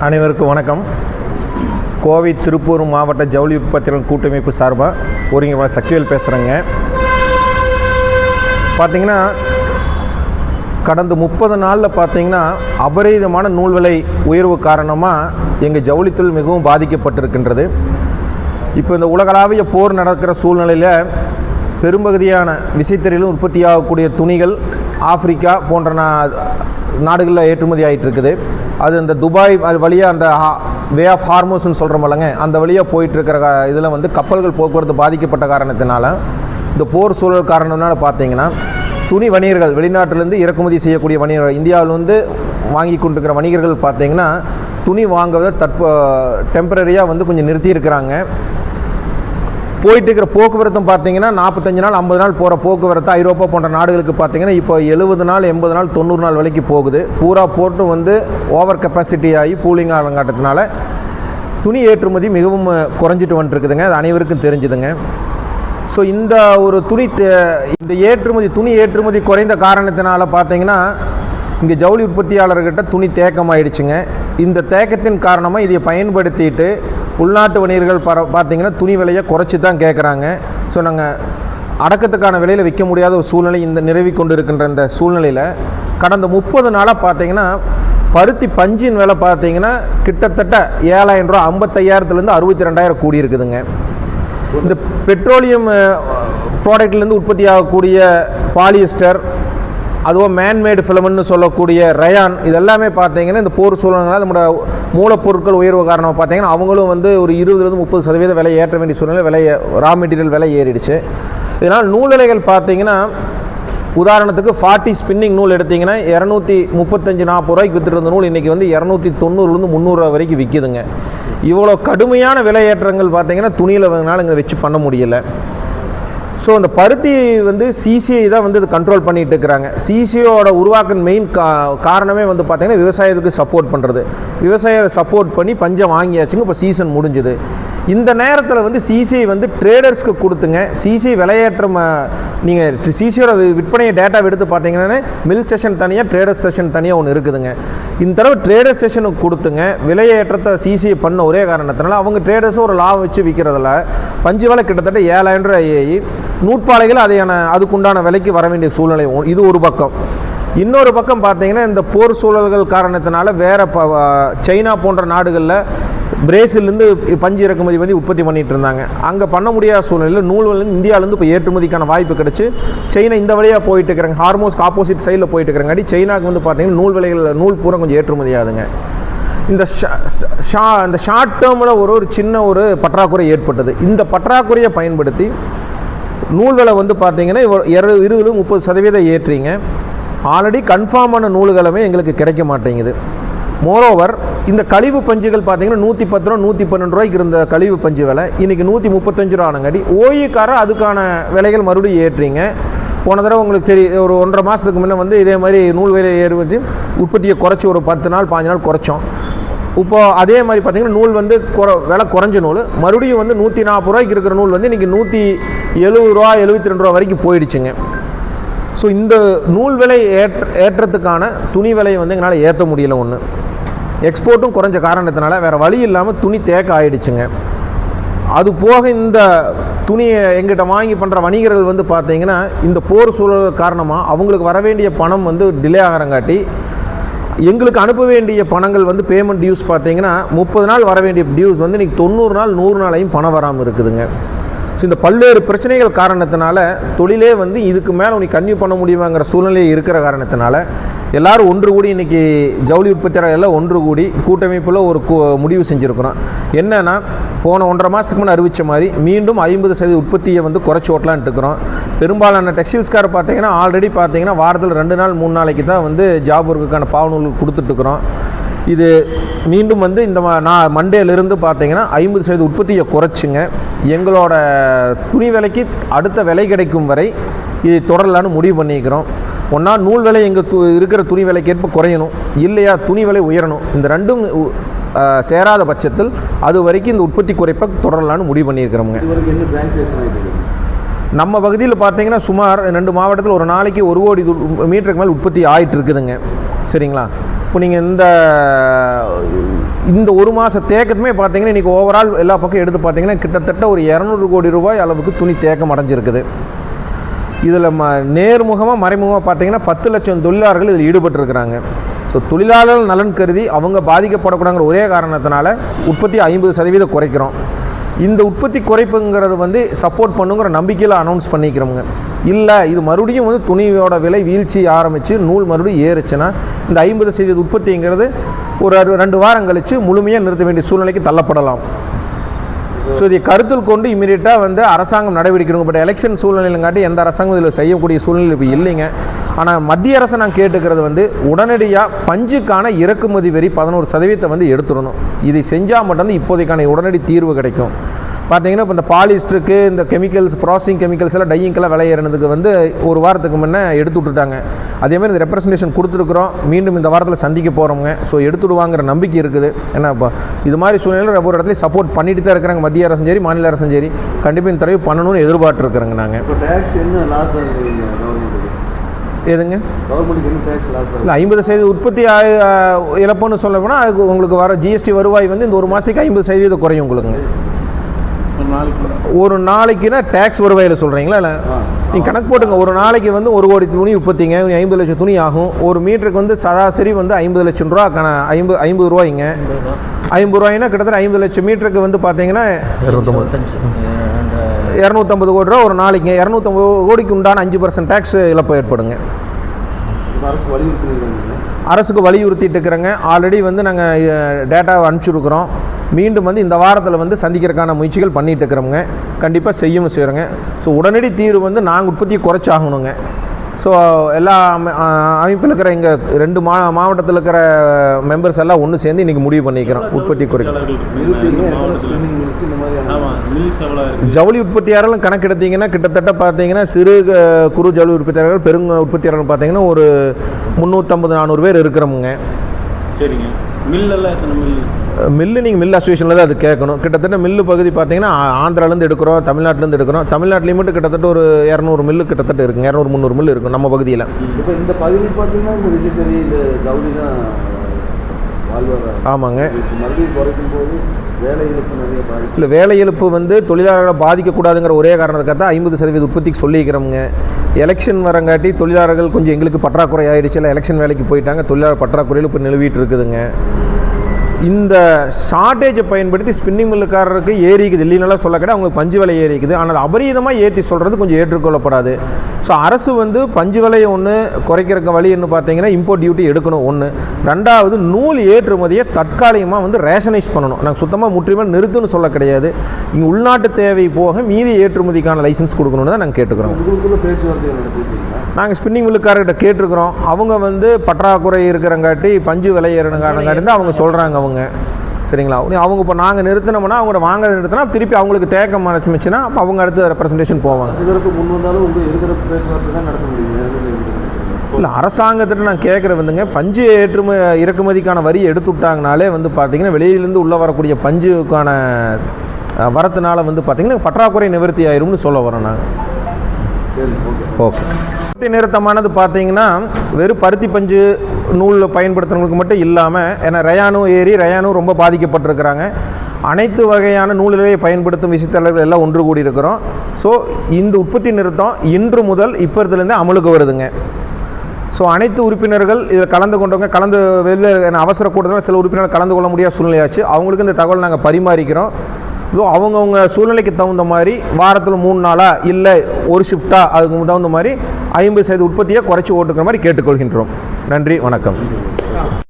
அனைவருக்கும் வணக்கம். கோவை திருப்பூர் மாவட்ட ஜவுளி உற்பத்தியாளர் கூட்டமைப்பு சார்பாக ஒருங்கிணைப்பாளர் சக்திவேல் பேசுகிறேங்க. பார்த்திங்கன்னா கடந்த 30 நாளில் பார்த்திங்கன்னா அபரீதமான நூல் விலை உயர்வு காரணமாக எங்கள் ஜவுளித்தொழில் மிகவும் பாதிக்கப்பட்டிருக்கின்றது. இப்போ இந்த உலகளாவிய போர் நடக்கிற சூழ்நிலையில் பெரும்பகுதியான விசைத்தறியிலும் உற்பத்தியாகக்கூடிய துணிகள் ஆப்பிரிக்கா போன்ற நாடுகளில் ஏற்றுமதி ஆகிட்டு இருக்குது. அது இந்த துபாய் அது வழியாக அந்த வே ஆஃப் ஹார்மோஸ்ன்னு சொல்கிறோம்லங்க, அந்த வழியாக போயிட்டுருக்கிற இதில் வந்து கப்பல்கள் போக்குவரத்து பாதிக்கப்பட்ட காரணத்தினால இந்த போர் சூழல் காரணத்தினால பார்த்திங்கன்னா துணி வணிகர்கள் வெளிநாட்டிலேருந்து இறக்குமதி செய்யக்கூடிய வணிகர்கள் இந்தியாவில் வந்து வாங்கி கொண்டிருக்கிற வணிகர்கள் பார்த்திங்கன்னா துணி வாங்குவதை டெம்பரரியாக வந்து கொஞ்சம் நிறுத்தியிருக்கிறாங்க. போயிட்டு இருக்கிற போக்குவரத்தும் பார்த்திங்கன்னா 45 நாள் 50 நாள் போகிற போக்குவரத்து ஐரோப்பா போன்ற நாடுகளுக்கு பார்த்திங்கன்னா இப்போ 70 நாள் 80 நாள் 90 நாள் வரைக்கும் போகுது. பூரா போர்ட்டு வந்து ஓவர் கெப்பாசிட்டி ஆகி பூலிங் ஆகங்காட்டத்தினால துணி ஏற்றுமதி மிகவும் குறைஞ்சிட்டு வந்துட்டுருக்குதுங்க. அது அனைவருக்கும் தெரிஞ்சுதுங்க. ஸோ இந்த ஒரு துணி ஏற்றுமதி குறைந்த காரணத்தினால பார்த்திங்கன்னா இங்கே ஜவுளி உற்பத்தியாளர்கிட்ட துணி தேக்கமாயிடுச்சுங்க. இந்த தேக்கத்தின் காரணமாக இதை பயன்படுத்திட்டு உள்நாட்டு வணிகர்கள் பார்த்திங்கன்னா துணி விலையை குறைச்சி தான் கேட்குறாங்க. ஸோ நாங்கள் அடக்கத்துக்கான விலையில் விற்க முடியாத ஒரு சூழ்நிலை இந்த நிறுவி கொண்டு இருக்கின்ற இந்த சூழ்நிலையில் கடந்த 30 நாளாக பார்த்திங்கன்னா பருத்தி பஞ்சின் விலை பார்த்திங்கன்னா கிட்டத்தட்ட 7,000 ரூபா 55,000 62,000 கூடி இருக்குதுங்க. இந்த பெட்ரோலியம் ப்ராடக்ட்லேருந்து உற்பத்தி ஆகக்கூடிய பாலியஸ்டர், அதுவும் மேன்மேடு ஃபிலமெண்ட்னு சொல்லக்கூடிய ரயான், இதெல்லாமே பார்த்தீங்கன்னா இந்த போர் சூழ்நிலை நம்மளோட மூலப்பொருட்கள் உயர்வு காரணமாக பார்த்தீங்கன்னா அவங்களும் வந்து ஒரு 20-30% விலை ஏற்ற வேண்டிய சூழ்நிலை ரா மெட்டீரியல் விலை ஏறிடுச்சு. இதனால் நூலிலைகள் பார்த்தீங்கன்னா உதாரணத்துக்கு 40 ஸ்பின்னிங் நூல் எடுத்திங்கன்னா 235-40 ரூபாய்க்கு விற்றுட்டு இருந்த நூல் இன்றைக்கி வந்து 290-300 ரூபா வரைக்கும் விற்கிதுங்க. இவ்வளோ கடுமையான விலை ஏற்றங்கள் பார்த்தீங்கன்னா துணியில் வந்தனால இங்கே வச்சு பண்ண முடியலை. ஸோ அந்த பருத்தி வந்து சிசிஐ தான் வந்து இது கண்ட்ரோல் பண்ணிகிட்டு இருக்கிறாங்க. சிசிஐயோட உருவாக்கின மெயின் காரணமே வந்து பார்த்திங்கன்னா விவசாயத்துக்கு சப்போர்ட் பண்ணுறது. விவசாயிகளை சப்போர்ட் பண்ணி பஞ்சம் வாங்கியாச்சுங்க. இப்போ சீசன் முடிஞ்சுது. இந்த நேரத்தில் வந்து சிசிஐ வந்து ட்ரேடர்ஸ்க்கு கொடுத்துங்க. சிசிஐ விலையேற்றம் நீங்கள் சிசிஐயோட விற்பனையை டேட்டா எடுத்து பார்த்தீங்கன்னா மில் செஷன் தனியாக ட்ரேடர் செஷன் தனியாக ஒன்று இருக்குதுங்க. இந்த தடவை ட்ரேடர் செஷனுக்கு கொடுத்துங்க விலையேற்றத்தை சிசிஐ பண்ண ஒரே காரணத்தினால அவங்க ட்ரேடர்ஸும் ஒரு லாபம் வச்சு விற்கிறதில்ல பஞ்சு விலை கிட்டத்தட்ட 7,000 ரூபாய் ஆகி நூற்பாலைகள் அதுக்குண்டான விலைக்கு வர வேண்டிய சூழ்நிலை இது ஒரு பக்கம். இன்னொரு பக்கம் பார்த்தீங்கன்னா இந்த போர் சூழல்கள் காரணத்தினால வேறு சைனா போன்ற நாடுகளில் பிரேசிலேருந்து பஞ்சு இறக்குமதி வந்து உற்பத்தி பண்ணிகிட்டு இருந்தாங்க. அங்கே பண்ண முடியாத சூழ்நிலையில் நூல்கள் இந்தியாவிலேருந்து இப்போ ஏற்றுமதிக்கான வாய்ப்பு கிடச்சி சைனா இந்த வழியாக போயிட்டு இருக்கிறாங்க. ஹார்மோஸ்க்கு ஆப்போசிட் சைடில் போயிட்டு இருக்கிறாங்க. சைனாவுக்கு வந்து பார்த்தீங்கன்னா நூல் பூரா கொஞ்சம் ஏற்றுமதி ஆகுதுங்க. இந்த ஷார்ட் டேர்மில் ஒரு சின்ன ஒரு பற்றாக்குறை ஏற்பட்டது. இந்த பற்றாக்குறையை பயன்படுத்தி நூல் விலை வந்து பார்த்தீங்கன்னா 20-30% ஏற்றிங்க. ஆல்ரெடி கன்ஃபார்மான நூல்களுமே எங்களுக்கு கிடைக்க மாட்டேங்குது. மோரோவர் இந்த கழிவு பஞ்சுகள் பார்த்தீங்கன்னா 110 ரூபா 112 ரூபாய்க்கு இருந்த கழிவு பஞ்சு விலை இன்றைக்கி 135 ரூபா ஆனங்காட்டி ஓய்வுக்காரர் அதுக்கான விலைகள் மறுபடியும் ஏற்றிங்க. போன தடவை உங்களுக்கு ஒரு 1.5 மாதத்துக்கு முன்னே வந்து இதே மாதிரி நூல் விலை ஏறுவது உற்பத்தியை குறைச்சி ஒரு 10 நாள் 15 நாள் குறைச்சோம். இப்போது அதே மாதிரி பார்த்திங்கன்னா நூல் வந்து விலை குறைஞ்ச நூல் மறுபடியும் வந்து 140 ரூபாய்க்கு இருக்கிற நூல் வந்து இன்றைக்கி 170 ரூபா 72 ரூபா வரைக்கும் போயிடுச்சுங்க. ஸோ இந்த நூல் விலை ஏற்றத்துக்கான துணி விலையை வந்து எங்களால் ஏற்ற முடியல. ஒன்று எக்ஸ்போர்ட்டும் குறைஞ்ச காரணத்தினால வேறு வழி இல்லாமல் துணி தேக்க ஆகிடுச்சுங்க. அது போக இந்த துணியை எங்கிட்ட வாங்கி பண்ணுற வணிகர்கள் வந்து பார்த்திங்கன்னா இந்த போர் சூழல் காரணமாக அவங்களுக்கு வர வேண்டிய பணம் வந்து டிலே ஆகிறங்காட்டி எங்களுக்கு அனுப்ப வேண்டிய பணங்கள் வந்து பேமெண்ட் டியூஸ் பார்த்தீங்கன்னா 30 நாள் வர வேண்டிய டியூஸ் வந்து இன்றைக்கி 90 நாள் 100 நாளையும் பணம் வராமல் இருக்குதுங்க. ஸோ இந்த பல்வேறு பிரச்சனைகள் காரணத்தினால தொழிலே வந்து இதுக்கு மேலே உனக்கு கன்னியூ பண்ண முடியுமாங்கிற சூழ்நிலை இருக்கிற காரணத்தினால எல்லோரும் ஒன்று கூடி இன்றைக்கி ஜவுளி உற்பத்தியாளர்கள் எல்லாம் ஒன்று கூடி கூட்டமைப்பில் ஒரு முடிவு செஞ்சுருக்கிறோம். என்னென்னா போன 1.5 மாதத்துக்கு முன்னே அறிவித்த மாதிரி மீண்டும் 50% உற்பத்தியை வந்து குறைச்சி ஓட்டலான்ட்டு இருக்கிறோம். பெரும்பாலான டெக்ஸ்டைல்ஸ்கார் பார்த்தீங்கன்னா ஆல்ரெடி பார்த்தீங்கன்னா வாரத்தில் 2 நாள் 3 நாளைக்கு தான் வந்து ஜாப் ஒர்க்குக்கான பாவநூல் கொடுத்துட்ருக்குறோம். இது மீண்டும் வந்து இந்த மண்டேலிருந்து பார்த்தீங்கன்னா 50% உற்பத்தியை குறைச்சிங்க. எங்களோட துணி விலைக்கு அடுத்த விலை கிடைக்கும் வரை இதை தொடரலான்னு முடிவு பண்ணிக்கிறோம். ஒன்றா நூல் விலை எங்கள் இருக்கிற துணி விலைக்கு ஏற்ப குறையணும், இல்லையா துணி விலை உயரணும். இந்த ரெண்டும் சேராத பட்சத்தில் அது வரைக்கும் இந்த உற்பத்தி குறைப்பை தொடரலான்னு முடிவு பண்ணியிருக்கிறோங்க. நம்ம பகுதியில் பார்த்தீங்கன்னா சுமார் 2 மாவட்டத்தில் ஒரு நாளைக்கு 1 கோடி மீட்டருக்கு மேலே உற்பத்தி ஆகிட்டு இருக்குதுங்க. சரிங்களா? இப்போ நீங்கள் இந்த ஒரு மாத தேக்கத்துமே பார்த்தீங்கன்னா இன்றைக்கி ஓவரால் எல்லா பக்கம் எடுத்து பார்த்தீங்கன்னா கிட்டத்தட்ட ஒரு 200 கோடி ரூபாய் அளவுக்கு துணி தேக்கம் அடைஞ்சிருக்குது. இதில் நேர்முகமாக மறைமுகமாக பார்த்தீங்கன்னா 10 லட்சம் தொழிலாளர்கள் இதில் ஈடுபட்டிருக்கிறாங்க. ஸோ தொழிலாளர்கள் நலன் கருதி அவங்க பாதிக்கப்படக்கூடாங்கிற ஒரே காரணத்தினால உற்பத்தி 50% குறைக்கிறோம். இந்த உற்பத்தி குறைப்புங்கிறது சப்போர்ட் பண்ணுங்கிற நம்பிக்கையில் அனௌன்ஸ் பண்ணிக்கிறோங்க. இல்லை இது மறுபடியும் துணியோட விலை வீழ்ச்சி ஆரம்பித்து நூல் மறுபடியும் ஏறுச்சுன்னா இந்த 50% உற்பத்திங்கிறது ஒரு 2 வாரம் கழித்து முழுமையாக நிறுத்த வேண்டிய சூழ்நிலைக்கு தள்ளப்படலாம். ஸோ இதை கருத்தில் கொண்டு இமீடியட்டாக அரசாங்கம் நடவடிக்கை எடுங்க. பட் எலெக்ஷன் சூழ்நிலையிலங்காட்டி எந்த அரசாங்கம் இதில் செய்யக்கூடிய சூழ்நிலை இப்போ இல்லைங்க. ஆனால் மத்திய அரசை நான் கேட்டுக்கிறது உடனடியாக பஞ்சுக்கான இறக்குமதி வரி 11% எடுத்துடணும். இதை செஞ்சால் மட்டும்தான் இப்போதைக்கான உடனடி தீர்வு கிடைக்கும். பார்த்தீங்கன்னா இப்போ இந்த பாலிஸ்டருக்கு இந்த கெமிக்கல்ஸ் ப்ராசஸிங் கெமிக்கல்ஸ் எல்லாம் டையிங்கெல்லாம் விலை ஏறினதுக்கு ஒரு வாரத்துக்கு முன்னே எடுத்து விட்டுட்டாங்க. அதேமாதிரி இந்த ரெப்ரசன்டேஷன் கொடுத்துருக்குறோம், மீண்டும் இந்த வாரத்தில் சந்திக்க போகிறோங்க. ஸோ எடுத்துடுவாங்கிற நம்பிக்கை இருக்குது. ஏன்னா இப்போ இது மாதிரி சூழ்நிலையில் ஒவ்வொரு இடத்துலையும் சப்போர்ட் பண்ணிட்டு தான் இருக்கிறாங்க. மத்திய அரசும் சரி மாநில அரசும் சரி கண்டிப்பாக இந்த தடவை பண்ணணும்னு எதிர்பார்த்துருக்குறோங்க. நாங்கள் இப்போ டேக்ஸ் என்ன லாஸ் ஆகுதுங்க கவர்மெண்ட்டுக்கு? எதுங்க கவர்மெண்ட்டுக்கு என்ன டேக்ஸ் லாஸ் ஆகுது? இல்லை 50% உற்பத்தி இழப்புன்னு சொல்ல போனால் அதுக்கு உங்களுக்கு வர ஜிஎஸ்டி வருவாய் இந்த ஒரு மாதத்துக்கு 50% குறையும் உங்களுக்குங்க. ஒரு நாளைக்குன்னா டேக்ஸ் வருவாயில் சொல்கிறீங்களா? இல்லை நீங்கள் கணக்கு போட்டுங்க. ஒரு நாளைக்கு 1 கோடி துணி உற்பத்திங்க, 50 லட்சம் துணி ஆகும். ஒரு மீட்டருக்கு சராசரி 50 லட்சம் ரூபா 50 ரூபாய்ங்க. 50 ரூபாய்னா கிட்டத்தட்ட 50 லட்சம் மீட்டருக்கு பார்த்தீங்கன்னா 250 கோடி ரூபா ஒரு நாளைக்கு. 250 கோடிக்கு உண்டான 5% டேக்ஸ் இழப்பு ஏற்படுங்க. அரசுக்கு வலியுறுத்திட்டு இருக்கிறேங்க. ஆல்ரெடி நாங்கள் டேட்டாவை அனுப்பிச்சுருக்குறோம். மீண்டும் இந்த வாரத்தில் சந்திக்கிறதுக்கான முயற்சிகள் பண்ணிகிட்டு இருக்கிறோங்க. கண்டிப்பாக செய்கிறோங்க. ஸோ உடனடி தீர்வு நாங்கள் உற்பத்தியை குறைச்சாகணுங்க. ஸோ எல்லா அமைப்பில் இருக்கிற இங்கே 2 மாவட்டத்தில் இருக்கிற மெம்பர்ஸ் எல்லாம் ஒன்று சேர்ந்து இன்றைக்கி முடிவு பண்ணிக்கிறோம் உற்பத்தி குறைக்கும். ஜவுளி உற்பத்தியாளர்கள் கணக்கு எடுத்தீங்கன்னா கிட்டத்தட்ட பார்த்தீங்கன்னா சிறு குறு ஜவுளி உற்பத்தியாளர்கள் பெருங்க உற்பத்தியாளர்கள் பார்த்தீங்கன்னா ஒரு 350-400 பேர் இருக்கிறோமுங்க. சரிங்க. மில்லெல்லாம் எத்தனை மில்லு நீங்கள் மில் அசோசியேஷனில் தான் அது கேட்கணும். கிட்டத்தட்ட மில்லு பகுதி பார்த்தீங்கன்னா ஆந்திராலேருந்து எடுக்கிறோம், தமிழ்நாட்டிலேருந்து எடுக்கிறோம். தமிழ்நாட்டிலையும் மட்டும் கிட்டத்தட்ட ஒரு 200 மில்லு கிட்டத்தட்ட இருக்குங்க. 200-300 மில்லு இருக்கும் நம்ம பகுதியில். இப்போ இந்த பகுதி பார்த்தீங்கன்னா இந்த விசைத்தறி இந்த ஜவுளி தான் வாழ்வாதாரம். ஆமாங்க. மறுபடியும் குறைக்கும் போது வேலை இழப்பு நிறைய பாதிக்கும். இல்லை வேலை இழப்பு தொழிலாளர்களை பாதிக்கக்கூடாதுங்கிற ஒரே காரணத்துக்காக தான் 50% உற்பத்திக்கு சொல்லிக்கிறோங்க. எலெக்ஷன் வரங்காட்டி தொழிலாளர்கள் கொஞ்சம் எங்களுக்கு பற்றாக்குறை ஆகிடுச்சு. இல்லை எலெக்ஷன் வேலைக்கு போயிட்டாங்க. தொழிலாளர் பற்றாக்குறையில் இப்போ நிலவிட்டு இருக்குதுங்க. இந்த ஷார்ட்டேஜை பயன்படுத்தி ஸ்பின்னிங் மில்லுக்காரருக்கு ஏறிக்குது இல்லைனாலும் சொல்ல கிடையாது. அவங்களுக்கு பஞ்சு விலை ஏறிக்குது. ஆனால் அபரீதமாக ஏற்றி சொல்கிறது கொஞ்சம் ஏற்றுக்கொள்ளப்படாது. ஸோ அரசு பஞ்சு விலையை குறைக்கிறக்க வழி என்ன பார்த்தீங்கன்னா இம்போர்ட் டியூட்டி எடுக்கணும். 1. 2வது நூல் ஏற்றுமதியை தற்காலிகமாக ரேஷனைஸ் பண்ணணும். நாங்கள் சுத்தமாக முற்றிலுமாக நிறுத்துன்னு சொல்ல கிடையாது. இங்கே உள்நாட்டு தேவை போக மீதி ஏற்றுமதிக்கான லைசன்ஸ் கொடுக்கணும்னு தான் நாங்கள் கேட்டுக்கிறோம். பேச்சுவார்த்தை நடத்திருக்கீங்களா? நாங்கள் ஸ்பின்னிங் மில்லுக்காரர்கிட்ட கேட்டிருக்கிறோம். அவங்க பற்றாக்குறை இருக்கிறங்காட்டி பஞ்சு விலை ஏறணுங்காட்டி தான் அவங்க சொல்கிறாங்க. சரிங்களா? அவங்க இப்போ நாங்கள் நிறுத்தினோம்னா அவங்களோட வாங்க நிறுத்தினா திருப்பி அவங்களுக்கு தேக்கம் ஆரம்பிச்சுன்னா அப்போ அவங்க அடுத்த ரெப்ரசன்டேஷன் போவாங்க. முன் வந்தாலும் உங்கள் இருக்கிற பேச்சுவார்த்தை தான் நடத்த முடியும். இல்லை அரசாங்கத்திட்ட நான் கேட்குறது பஞ்சு இறக்குமதிக்கான வரி எடுத்து விட்டாங்கனாலே பார்த்தீங்கன்னா வெளியிலேருந்து உள்ளே வரக்கூடிய பஞ்சுக்கான வரத்துனால பார்த்தீங்கன்னா பற்றாக்குறை நிவர்த்தி ஆயிரும்னு சொல்ல வரோம் நாங்கள். சரி, ஓகே. நிறுத்தமானது பார்த்தீங்கன்னா வெறும் பருத்தி பஞ்சு நூல் பயன்படுத்துறவங்களுக்கு மட்டும் இல்லாமல், ஏன்னா ரயானு ரொம்ப பாதிக்கப்பட்டிருக்கிறாங்க. அனைத்து வகையான நூலிலேயே பயன்படுத்தும் விசைத்தறர்கள் எல்லாம் ஒன்று கூடி இருக்கிறோம். ஸோ இந்த உற்பத்தி நிறுத்தம் இன்று முதல் இப்போதுலேருந்து அமலுக்கு வருதுங்க. ஸோ அனைத்து உறுப்பினர்கள் இதில் கலந்து வெளியில் அவசர கூட்டத்தில் சில உறுப்பினர்கள் கலந்து கொள்ள முடியாத சூழ்நிலையாச்சு. அவங்களுக்கு இந்த தகவல் நாங்கள் பரிமாறிக்கிறோம். ஸோ அவங்கவுங்க சூழ்நிலைக்கு தகுந்த மாதிரி வாரத்தில் 3 நாளாக இல்லை ஒரு ஷிஃப்டாக அதுக்கு தகுந்த மாதிரி 50% உற்பத்தியை குறைச்சி ஓட்டுக்கிற மாதிரி கேட்டுக்கொள்கின்றோம். நன்றி, வணக்கம்.